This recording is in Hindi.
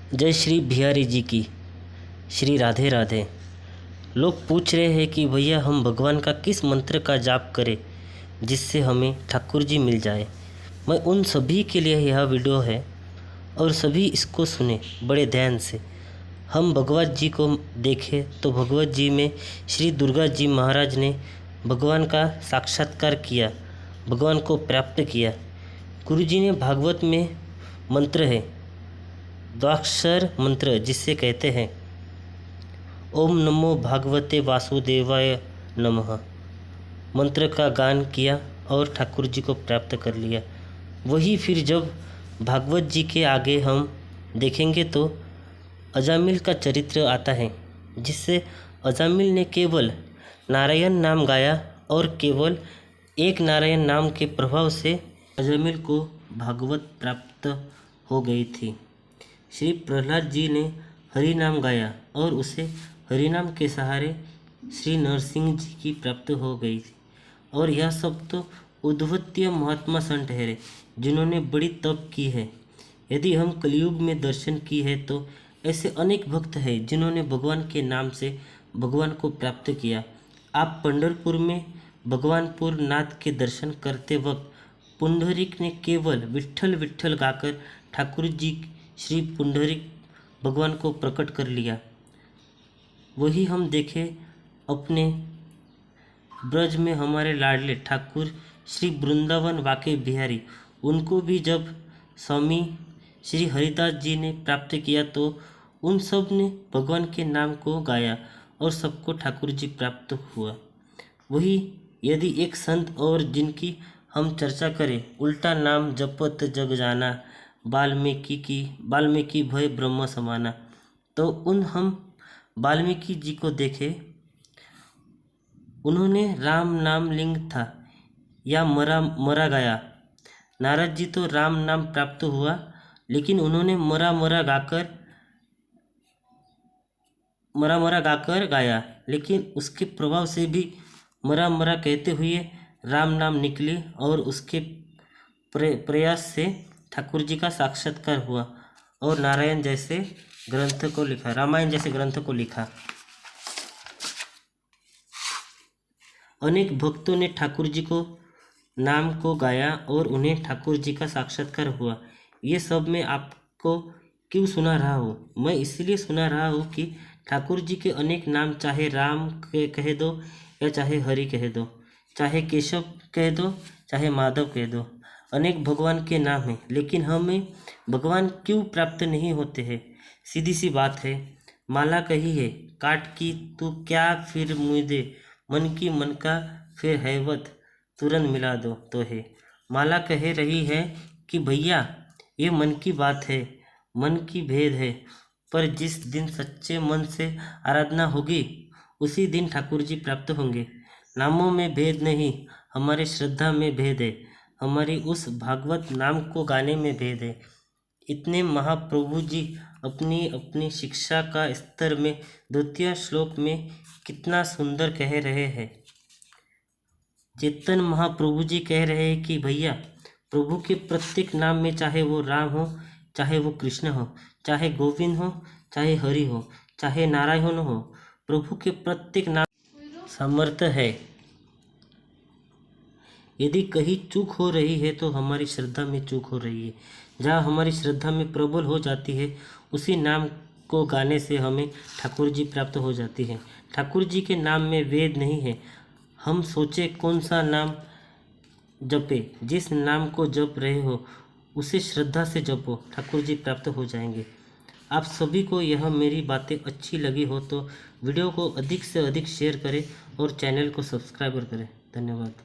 जय श्री बिहारी जी की। श्री राधे राधे। लोग पूछ रहे हैं कि भैया हम भगवान का किस मंत्र का जाप करें जिससे हमें ठाकुर जी मिल जाए। मैं उन सभी के लिए यह वीडियो है और सभी इसको सुने बड़े ध्यान से। हम भगवत जी को देखें तो भगवत जी में श्री दुर्गा जी महाराज ने भगवान का साक्षात्कार किया, भगवान को प्राप्त किया। गुरु जी ने भागवत में मंत्र है द्वाक्षर मंत्र जिसे कहते हैं ओम नमो भागवते वासुदेवाय नमः मंत्र का गान किया और ठाकुर जी को प्राप्त कर लिया। वही फिर जब भागवत जी के आगे हम देखेंगे तो अजामिल का चरित्र आता है, जिससे अजामिल ने केवल नारायण नाम गाया और केवल एक नारायण नाम के प्रभाव से अजामिल को भागवत प्राप्त हो गई थी। श्री प्रहलाद जी ने हरि नाम गाया और उसे हरि नाम के सहारे श्री नरसिंह जी की प्राप्त हो गई थी। और यह सब तो उद्वतीय महात्मा संत ठहरे जिन्होंने बड़ी तप की है। यदि हम कलयुग में दर्शन की है तो ऐसे अनेक भक्त हैं जिन्होंने भगवान के नाम से भगवान को प्राप्त किया। आप पंढरपुर में भगवानपुर नाथ के दर्शन करते वक्त पुंडरीक ने केवल विट्ठल विट्ठल गाकर ठाकुर जी श्री पुंडरीक भगवान को प्रकट कर लिया। वही हम देखें अपने ब्रज में हमारे लाडले ठाकुर श्री वृंदावन वाके बिहारी, उनको भी जब स्वामी श्री हरिदास जी ने प्राप्त किया तो उन सब ने भगवान के नाम को गाया और सबको ठाकुर जी प्राप्त हुआ। वही यदि एक संत और जिनकी हम चर्चा करें, उल्टा नाम जपत जग जाना, वाल्मीकि भय ब्रह्म समाना, तो हम वाल्मीकि जी को देखें। उन्होंने राम नाम लिंग था या मरा गया। नारद जी तो राम नाम प्राप्त हुआ, लेकिन उन्होंने मरा मरा गाकर गाया, लेकिन उसके प्रभाव से भी मरा मरा कहते हुए राम नाम निकले और उसके प्रयास से ठाकुर जी का साक्षात्कार हुआ और नारायण जैसे ग्रंथ को लिखा, रामायण जैसे ग्रंथ को लिखा। अनेक भक्तों ने ठाकुर जी को नाम को गाया और उन्हें ठाकुर जी का साक्षात्कार हुआ। ये सब मैं आपको क्यों सुना रहा हूँ? मैं इसलिए सुना रहा हूँ कि ठाकुर जी के अनेक नाम, चाहे राम कह दो या चाहे हरि कह दो, चाहे केशव कह दो, चाहे माधव कह दो, अनेक भगवान के नाम हैं, लेकिन हमें भगवान क्यों प्राप्त नहीं होते हैं? सीधी सी बात है, माला कही है काट की तू क्या फिर मुझे, मन की मन का फिर हैवत तुरंत मिला दो तो है। माला कह रही है कि भैया ये मन की बात है, मन की भेद है, पर जिस दिन सच्चे मन से आराधना होगी उसी दिन ठाकुर जी प्राप्त होंगे। नामों में भेद नहीं, हमारे श्रद्धा में भेद है, हमारी उस भागवत नाम को गाने में भेद है। इतने महाप्रभु जी अपनी अपनी शिक्षा का स्तर में द्वितीय श्लोक में कितना सुंदर कह रहे हैं। चेतन महाप्रभु जी कह रहे हैं कि भैया प्रभु के प्रत्येक नाम में, चाहे वो राम हो, चाहे वो कृष्ण हो, चाहे गोविंद हो, चाहे हरि हो, चाहे नारायण हो, प्रभु के प्रत्येक नाम सामर्थ्य है। यदि कहीं चूक हो रही है तो हमारी श्रद्धा में चूक हो रही है। जहाँ हमारी श्रद्धा में प्रबल हो जाती है उसी नाम को गाने से हमें ठाकुर जी प्राप्त हो जाती है। ठाकुर जी के नाम में वेद नहीं है। हम सोचे कौन सा नाम जपे, जिस नाम को जप रहे हो उसे श्रद्धा से जपो, ठाकुर जी प्राप्त हो जाएंगे। आप सभी को यह मेरी बातें अच्छी लगी हो तो वीडियो को अधिक से अधिक शेयर करें और चैनल को सब्सक्राइब करें। धन्यवाद।